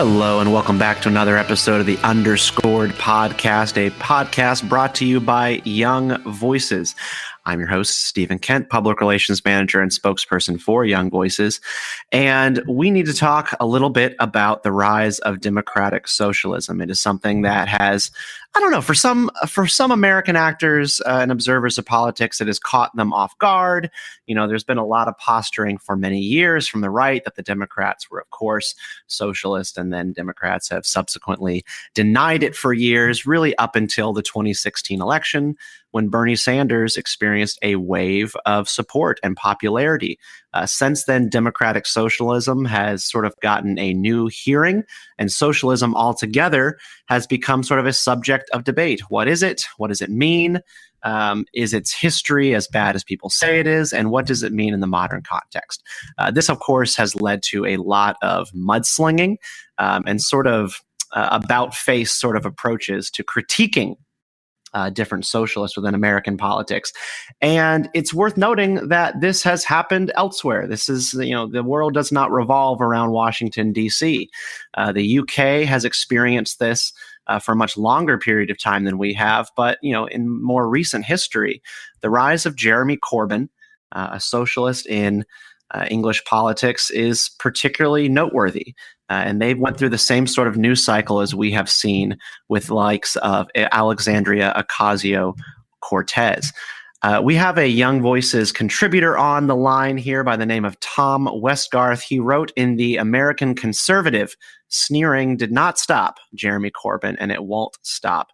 Hello and welcome back to another episode of the Underscored Podcast, a podcast brought to you by Young Voices. I'm your host, Stephen Kent, Public Relations Manager and spokesperson for Young Voices. And we need to talk a little bit about the rise of democratic socialism. It is something that has, for some American actors and observers of politics, it has caught them off guard. There's been a lot of posturing for many years from the right that the Democrats were, of course, socialist, and then Democrats have subsequently denied it for years, really up until the 2016 election, when Bernie Sanders experienced a wave of support and popularity. Since then, democratic socialism has sort of gotten a new hearing, and socialism altogether has become sort of a subject of debate. What is it? What does it mean? Is its history as bad as people say it is? And what does it mean in the modern context? This, of course, has led to a lot of mudslinging and sort of about-face sort of approaches to critiquing different socialists within American politics. And it's worth noting that this has happened elsewhere. This is, the world does not revolve around Washington, D.C. The UK has experienced this for a much longer period of time than we have. But, in more recent history, the rise of Jeremy Corbyn, a socialist in English politics, is particularly noteworthy. And they went through the same sort of news cycle as we have seen with likes of Alexandria Ocasio Cortez. We have a Young Voices contributor on the line here by the name of Tom Westgarth. He wrote in the American Conservative, "Sneering did not stop Jeremy Corbyn, and it won't stop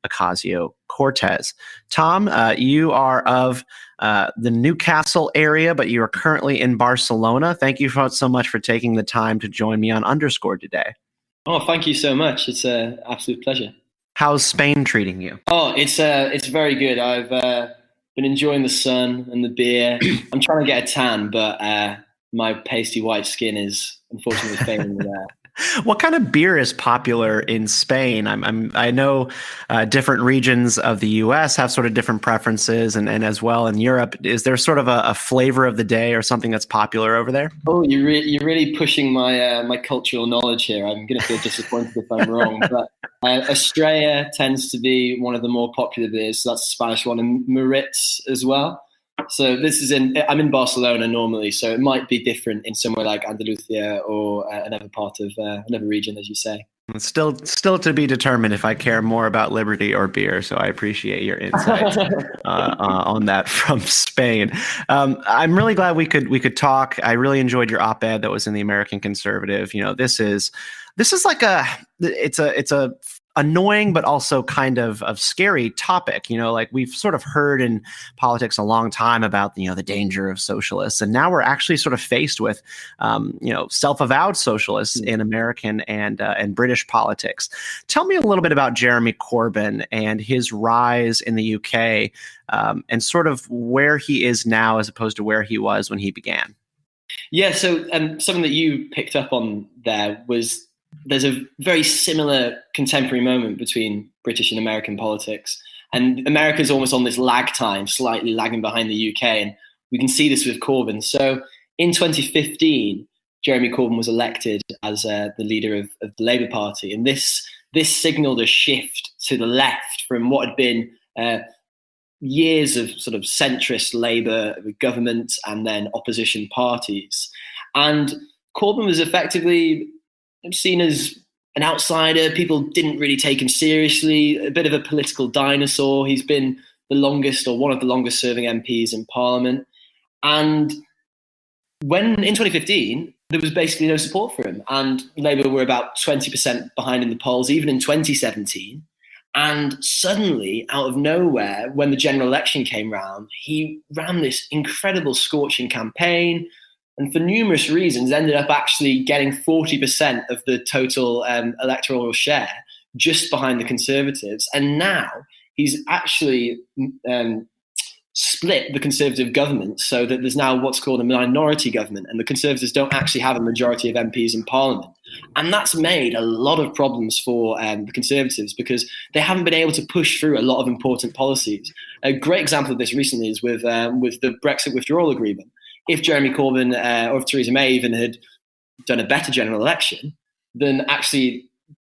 Ocasio Cortez." Tom, you are of the Newcastle area, but you are currently in Barcelona. Thank you so much for taking the time to join me on Underscored today. Oh, thank you so much. It's an absolute pleasure. How's Spain treating you? Oh, it's very good. I've been enjoying the sun and the beer. I'm trying to get a tan, but my pasty white skin is unfortunately failing me there. What kind of beer is popular in Spain? I know different regions of the U.S. have sort of different preferences, and as well in Europe. Is there sort of a flavor of the day or something that's popular over there? Oh, you're really pushing my cultural knowledge here. I'm going to feel disappointed if I'm wrong. But Estrella tends to be one of the more popular beers. So that's the Spanish one, and Moritz as well. So I'm in Barcelona normally, so it might be different in somewhere like Andalusia or another part of another region, as you say. It's still to be determined if I care more about liberty or beer, so I appreciate your insight on that from Spain. I'm really glad we could talk. I really enjoyed your op-ed that was in the American Conservative. This is like it's a annoying but also kind of scary topic. Like we've sort of heard in politics a long time about the danger of socialists, and now we're actually sort of faced with self-avowed socialists in American and British politics. Tell me a little bit about Jeremy Corbyn and his rise in the UK, and sort of where he is now as opposed to where he was when he began. Yeah, so something that you picked up on there was there's a very similar contemporary moment between British and American politics. And America's almost on this lag time, slightly lagging behind the UK. And we can see this with Corbyn. So in 2015, Jeremy Corbyn was elected as the leader of the Labour Party. And this signaled a shift to the left from what had been years of sort of centrist Labour government and then opposition parties. And Corbyn was effectively seen as an outsider. People didn't really take him seriously, a bit of a political dinosaur. He's been the longest or one of the longest serving MPs in Parliament. And when in 2015, there was basically no support for him. And Labour were about 20% behind in the polls, even in 2017. And suddenly, out of nowhere, when the general election came round, he ran this incredible scorching campaign, and for numerous reasons ended up actually getting 40% of the total electoral share, just behind the Conservatives. And now he's actually split the Conservative government so that there's now what's called a minority government, and the Conservatives don't actually have a majority of MPs in Parliament. And that's made a lot of problems for the Conservatives because they haven't been able to push through a lot of important policies. A great example of this recently is with the Brexit withdrawal agreement. If Jeremy Corbyn or if Theresa May even had done a better general election, then actually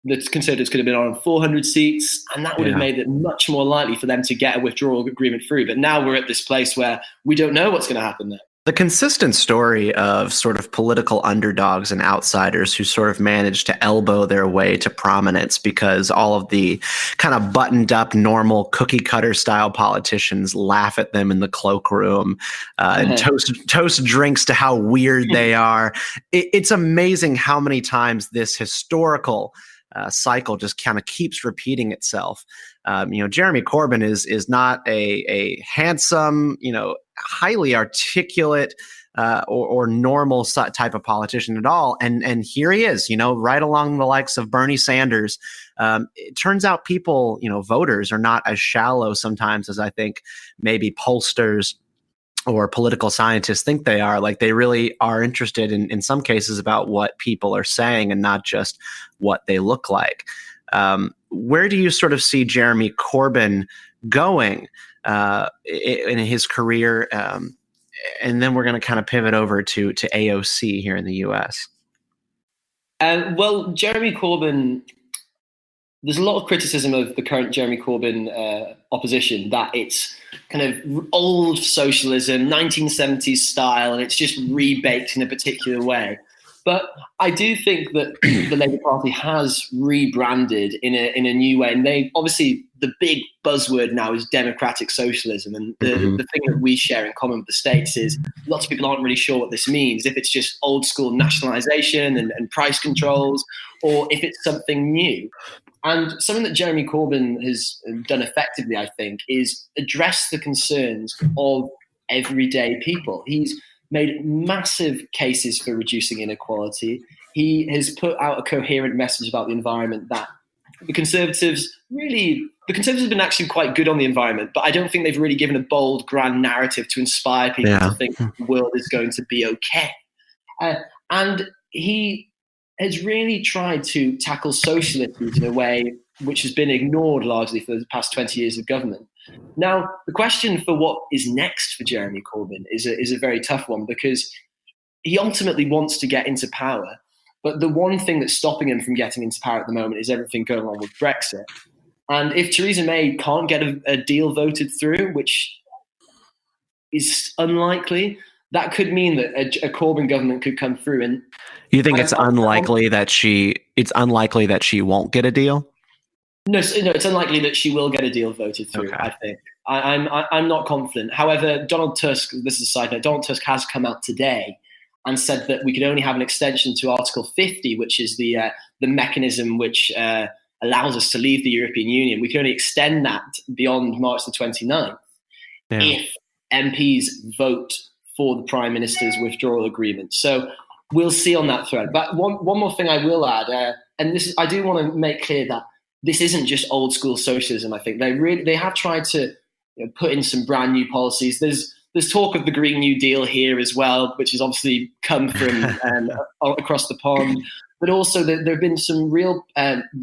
the Conservatives could have been on 400 seats, and that would have made it much more likely for them to get a withdrawal agreement through. But now we're at this place where we don't know what's going to happen there. The consistent story of sort of political underdogs and outsiders who sort of manage to elbow their way to prominence because all of the kind of buttoned up, normal cookie cutter style politicians laugh at them in the cloakroom and toast drinks to how weird they are. It's amazing how many times this historical cycle just kind of keeps repeating itself. Jeremy Corbyn is not a handsome, highly articulate or normal type of politician at all. And here he is, right along the likes of Bernie Sanders. It turns out people, voters are not as shallow sometimes as I think maybe pollsters or political scientists think they are. Like, they really are interested in some cases about what people are saying and not just what they look like. Where do you sort of see Jeremy Corbyn going in his career? And then we're going to kind of pivot over to AOC here in the U.S. Well, Jeremy Corbyn, there's a lot of criticism of the current Jeremy Corbyn opposition that it's kind of old socialism, 1970s style, and it's just rebaked in a particular way. But I do think that the Labour Party has rebranded in a new way. And they obviously, the big buzzword now is democratic socialism. And the thing that we share in common with the States is lots of people aren't really sure what this means, if it's just old school nationalisation and price controls, or if it's something new. And something that Jeremy Corbyn has done effectively, I think, is address the concerns of everyday people. He's made massive cases for reducing inequality. He has put out a coherent message about the environment that the Conservatives have been actually quite good on the environment, but I don't think they've really given a bold, grand narrative to inspire people to think the world is going to be okay. And he has really tried to tackle socialism in a way which has been ignored largely for the past 20 years of government. Now, the question for what is next for Jeremy Corbyn is a very tough one, because he ultimately wants to get into power. But the one thing that's stopping him from getting into power at the moment is everything going on with Brexit. And if Theresa May can't get a deal voted through, which is unlikely, that could mean that a Corbyn government could come through. And you think it's unlikely that she won't get a deal? No, it's unlikely that she will get a deal voted through. Okay. I think I'm not confident. However, Donald Tusk, this is a side note, Donald Tusk has come out today and said that we could only have an extension to Article 50, which is the mechanism which allows us to leave the European Union. We can only extend that beyond March the 29th if MPs vote for the Prime Minister's withdrawal agreement. So we'll see on that thread. But one more thing I will add, and this is, I do want to make clear that this isn't just old school socialism. I think they have tried to put in some brand new policies. There's talk of the Green New Deal here as well, which has obviously come from across the pond. But also there have been some real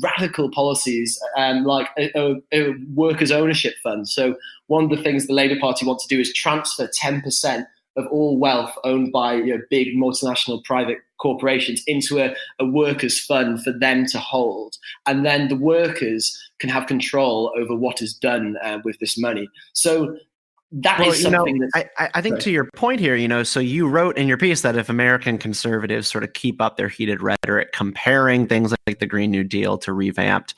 radical policies like a workers' ownership fund. So one of the things the Labour Party wants to do is transfer 10% of all wealth owned by big multinational private corporations into a workers' fund for them to hold. And then the workers can have control over what is done with this money. So that is something I think to your point here, so you wrote in your piece that if American conservatives sort of keep up their heated rhetoric, comparing things like the Green New Deal to revamped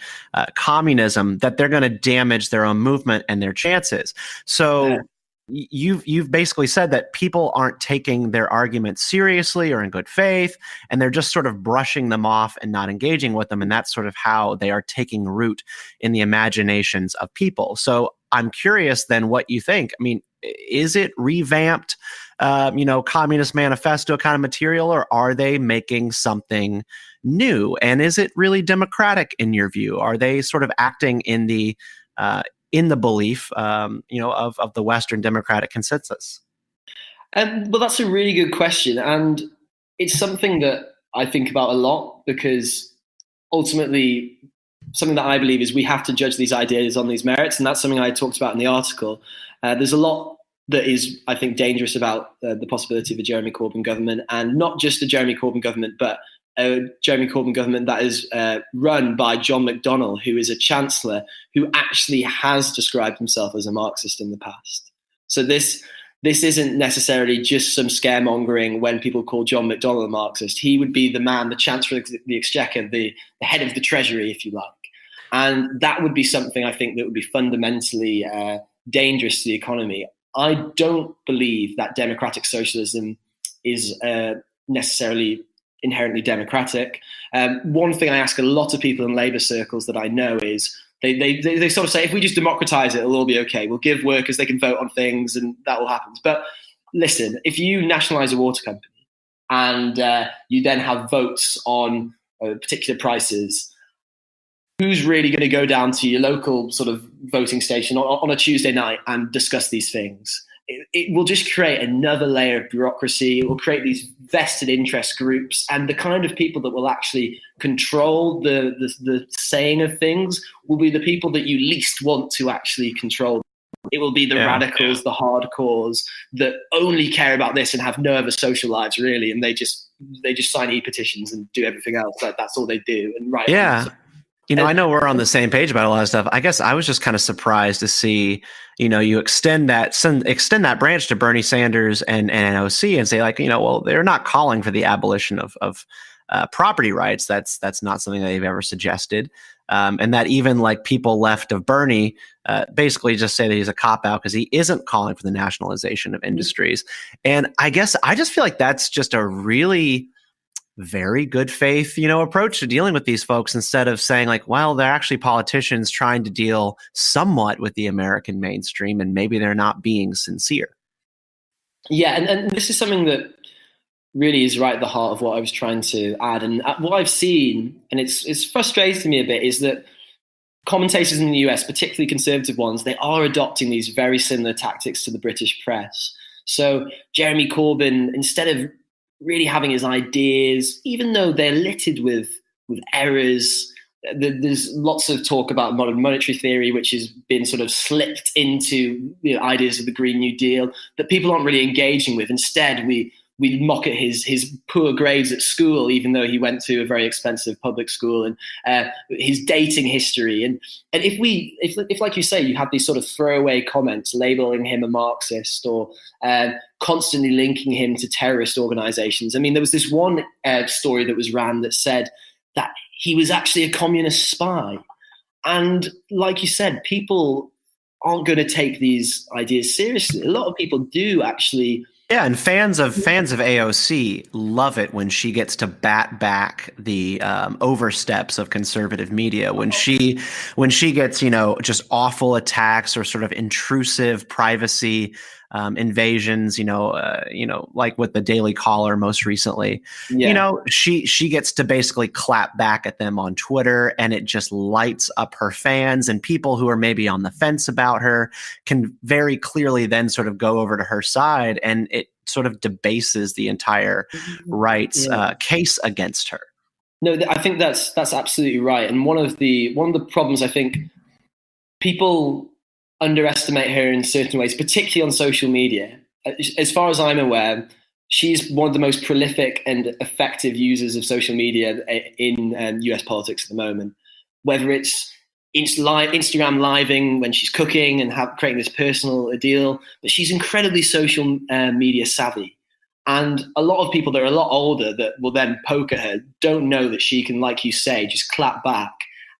communism, that they're going to damage their own movement and their chances. So you've basically said that people aren't taking their arguments seriously or in good faith, and they're just sort of brushing them off and not engaging with them. And that's sort of how they are taking root in the imaginations of people. So I'm curious then what you think. I mean, is it revamped, Communist Manifesto kind of material, or are they making something new? And is it really democratic in your view? Are they sort of acting in the belief, of the Western democratic consensus? Well, that's a really good question. And it's something that I think about a lot, because ultimately something that I believe is we have to judge these ideas on these merits. And that's something I talked about in the article. There's a lot that is, I think, dangerous about the possibility of a Jeremy Corbyn government, and not just a Jeremy Corbyn government, but Jeremy Corbyn government that is run by John McDonnell, who is a chancellor who actually has described himself as a Marxist in the past. So this isn't necessarily just some scaremongering when people call John McDonnell a Marxist. He would be the man, the Chancellor of the Exchequer, the head of the Treasury, if you like. And that would be something I think that would be fundamentally dangerous to the economy. I don't believe that democratic socialism is necessarily inherently democratic. One thing I ask a lot of people in labour circles that I know is they sort of say, if we just democratise it, it'll all be okay. We'll give workers, they can vote on things and that will happen. But listen, if you nationalise a water company and you then have votes on particular prices, who's really going to go down to your local sort of voting station on a Tuesday night and discuss these things? It will just create another layer of bureaucracy. It will create these vested interest groups, and the kind of people that will actually control the saying of things will be the people that you least want to actually control. It will be the radicals, the hardcores that only care about this and have no other social lives really, and they just sign e-petitions and do everything else. That's all they do. And right. Yeah. I know we're on the same page about a lot of stuff. I guess I was just kind of surprised to see, you extend that branch to Bernie Sanders and AOC and say, like, well, they're not calling for the abolition of property rights. That's not something they've ever suggested. And that even like people left of Bernie basically just say that he's a cop-out because he isn't calling for the nationalization of industries. And I guess I just feel like that's just a really very good faith, approach to dealing with these folks, instead of saying like, well, they're actually politicians trying to deal somewhat with the American mainstream and maybe they're not being sincere. Yeah. And this is something that really is right at the heart of what I was trying to add. And what I've seen, and it's frustrated me a bit, is that commentators in the US, particularly conservative ones, they are adopting these very similar tactics to the British press. So Jeremy Corbyn, instead of really having his ideas, even though they're littered with errors, there's lots of talk about modern monetary theory, which has been sort of slipped into ideas of the Green New Deal that people aren't really engaging with. Instead, we mock at his poor grades at school, even though he went to a very expensive public school, and his dating history. And if like you say, you have these sort of throwaway comments labeling him a Marxist or constantly linking him to terrorist organizations. I mean, there was this one story that was ran that said that he was actually a communist spy. And like you said, people aren't going to take these ideas seriously. A lot of people do actually. Yeah, and fans of AOC love it when she gets to bat back the oversteps of conservative media. When she gets just awful attacks or sort of intrusive privacy invasions, like with the Daily Caller most recently. Yeah. She gets to basically clap back at them on Twitter, and it just lights up her fans, and people who are maybe on the fence about her can very clearly then sort of go over to her side, and it sort of debases the entire rights case against her. No, I think that's absolutely right. And one of the problems, I think people underestimate her in certain ways, particularly on social media. As far as I'm aware, she's one of the most prolific and effective users of social media in US politics at the moment. Whether it's Instagram living when she's cooking and creating this personal deal, but she's incredibly social media savvy. And a lot of people that are a lot older that will then poke at her don't know that she can, like you say, just clap back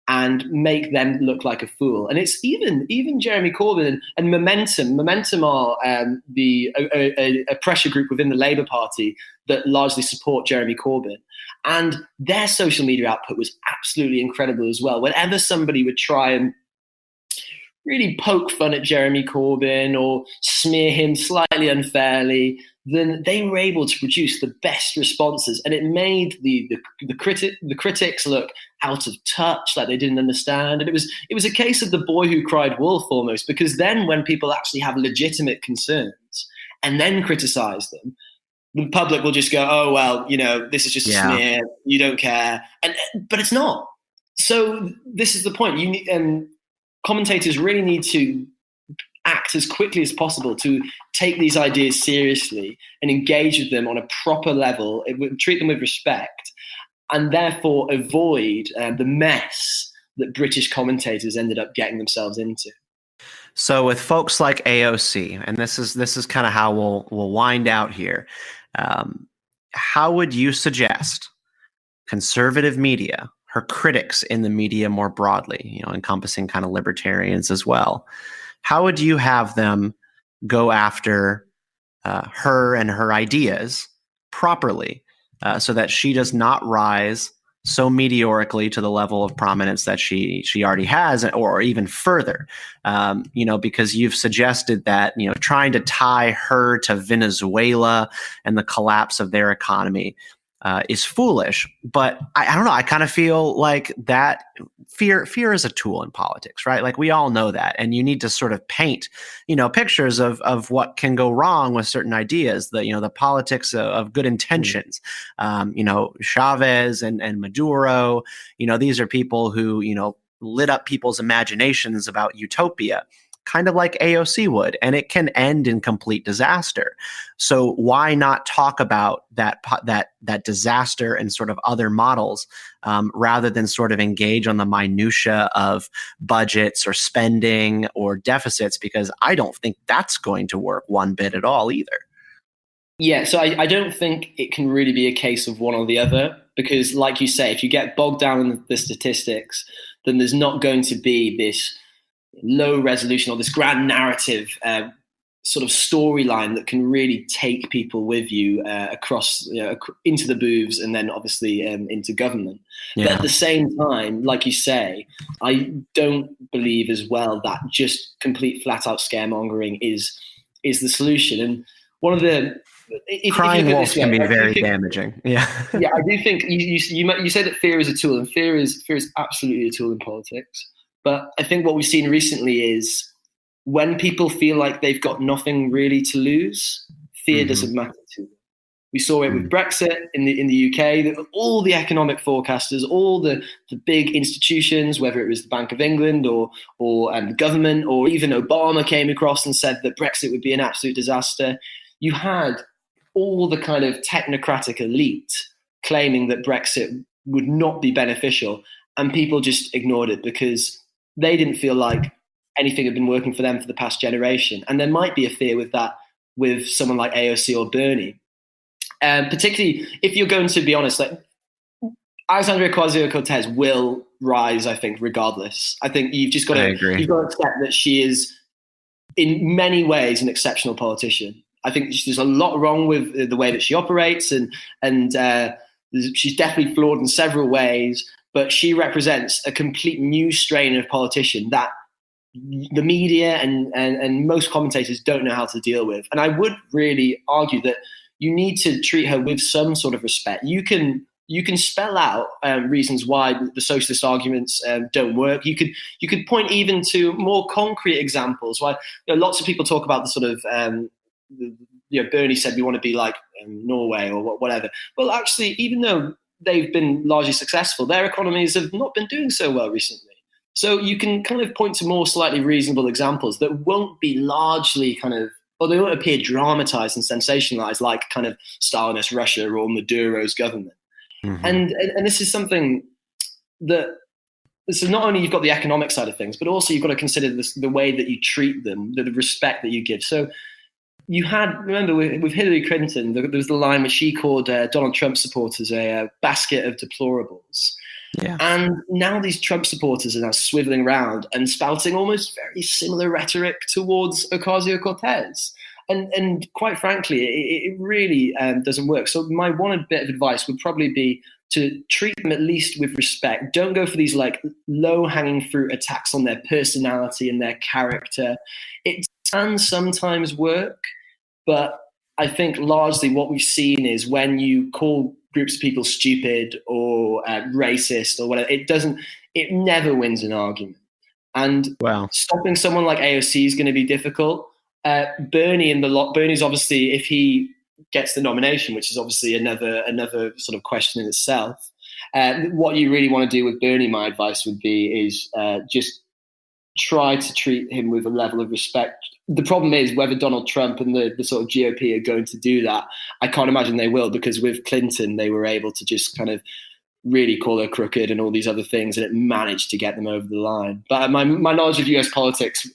and make them look like a fool. And it's even Jeremy Corbyn and Momentum. Momentum are a pressure group within the Labour Party that largely support Jeremy Corbyn. And their social media output was absolutely incredible as well. Whenever somebody would try and really poke fun at Jeremy Corbyn or smear him slightly unfairly, then they were able to produce the best responses, and it made the critics look out of touch, like they didn't understand. And it was a case of the boy who cried wolf almost, because then when people actually have legitimate concerns and then criticize them, the public will just go, oh, well, this is just a smear, you don't care. But it's not. So this is the point. Commentators really need to act as quickly as possible to take these ideas seriously and engage with them on a proper level, treat them with respect. and therefore avoid the mess that British commentators ended up getting themselves into. So with folks like AOC, and this is kind of how we'll wind out here. How would you suggest conservative media, her critics in the media more broadly, encompassing kind of libertarians as well, how would you have them go after her and her ideas properly, so that she does not rise so meteorically to the level of prominence that she already has, or even further? Because you've suggested that, trying to tie her to Venezuela and the collapse of their economy is foolish. But I don't know. I kind of feel like that fear is a tool in politics, right? Like, we all know that. And you need to sort of paint, pictures of what can go wrong with certain ideas, the politics of good intentions. Chavez and Maduro, these are people who, lit up people's imaginations about utopia, kind of like AOC would, and it can end in complete disaster. So why not talk about that disaster and sort of other models, rather than sort of engage on the minutia of budgets or spending or deficits? Because I don't think that's going to work one bit at all either. Yeah, so I don't think it can really be a case of one or the other, because like you say, if you get bogged down in the statistics, then there's not going to be this low resolution or this grand narrative sort of storyline that can really take people with you across into the booths and then obviously into government. Yeah. But at the same time, like you say, I don't believe as well that just complete flat out scaremongering is the solution. And one of the crying wolf can be very damaging. Yeah, yeah, I do think you say that fear is a tool, and fear is absolutely a tool in politics. But I think what we've seen recently is when people feel like they've got nothing really to lose, fear doesn't matter to them. We saw it with Brexit in the UK. All the economic forecasters, all the big institutions, whether it was the Bank of England or the government, or even Obama came across and said that Brexit would be an absolute disaster. You had all the kind of technocratic elite claiming that Brexit would not be beneficial, and people just ignored it because they didn't feel like anything had been working for them for the past generation. And there might be a fear with that with someone like AOC or Bernie. Particularly if you're going to be honest, like Alexandria Ocasio Cortez will rise, I think, regardless. I think you've got to accept that she is in many ways an exceptional politician. I think there's a lot wrong with the way that she operates, and she's definitely flawed in several ways. But she represents a complete new strain of politician that the media and most commentators don't know how to deal with. And I would really argue that you need to treat her with some sort of respect. You can spell out reasons why the socialist arguments don't work. You could point even to more concrete examples. Why lots of people talk about the sort of Bernie said we want to be like Norway or whatever. Well, actually, even though they've been largely successful, their economies have not been doing so well recently. So you can kind of point to more slightly reasonable examples that won't be largely or they won't appear dramatized and sensationalized like kind of Stalinist Russia or Maduro's government. Mm-hmm. And this is something that, so not only you've got the economic side of things, but also you've got to consider the way that you treat them, the respect that you give. So you remember with Hillary Clinton, there was the line where she called Donald Trump supporters a basket of deplorables. Yeah. And now these Trump supporters are now swiveling around and spouting almost very similar rhetoric towards Ocasio-Cortez. And quite frankly, it really doesn't work. So my one bit of advice would probably be to treat them at least with respect. Don't go for these like low-hanging fruit attacks on their personality and their character. It can sometimes work, but I think largely what we've seen is when you call groups of people stupid or racist or whatever, it never wins an argument. And stopping someone like AOC is going to be difficult. Bernie's obviously, if he gets the nomination, which is obviously another sort of question in itself, what you really want to do with Bernie, my advice would be, is just try to treat him with a level of respect. The problem is whether Donald Trump and the sort of GOP are going to do that. I can't imagine they will, because with Clinton, they were able to just kind of really call her crooked and all these other things, and it managed to get them over the line. But my knowledge of US politics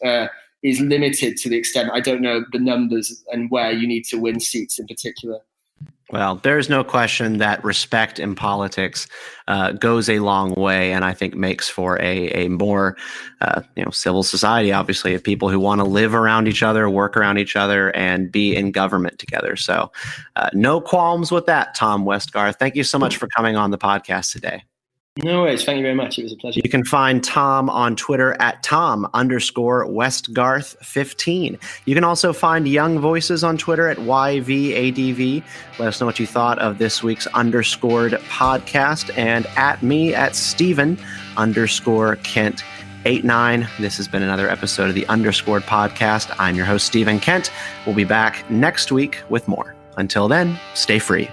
is limited to the extent I don't know the numbers and where you need to win seats in particular. Well, there's no question that respect in politics goes a long way, and I think makes for a more civil society, obviously, of people who want to live around each other, work around each other, and be in government together. So no qualms with that, Tom Westgarth. Thank you so much for coming on the podcast today. No worries. Thank you very much. It was a pleasure. You can find Tom on Twitter at Tom_Westgarth15. You can also find Young Voices on Twitter at YVADV. Let us know what you thought of this week's Underscored podcast, and at me at Stephen_Kent89. This has been another episode of the Underscored podcast. I'm your host, Stephen Kent. We'll be back next week with more. Until then, stay free.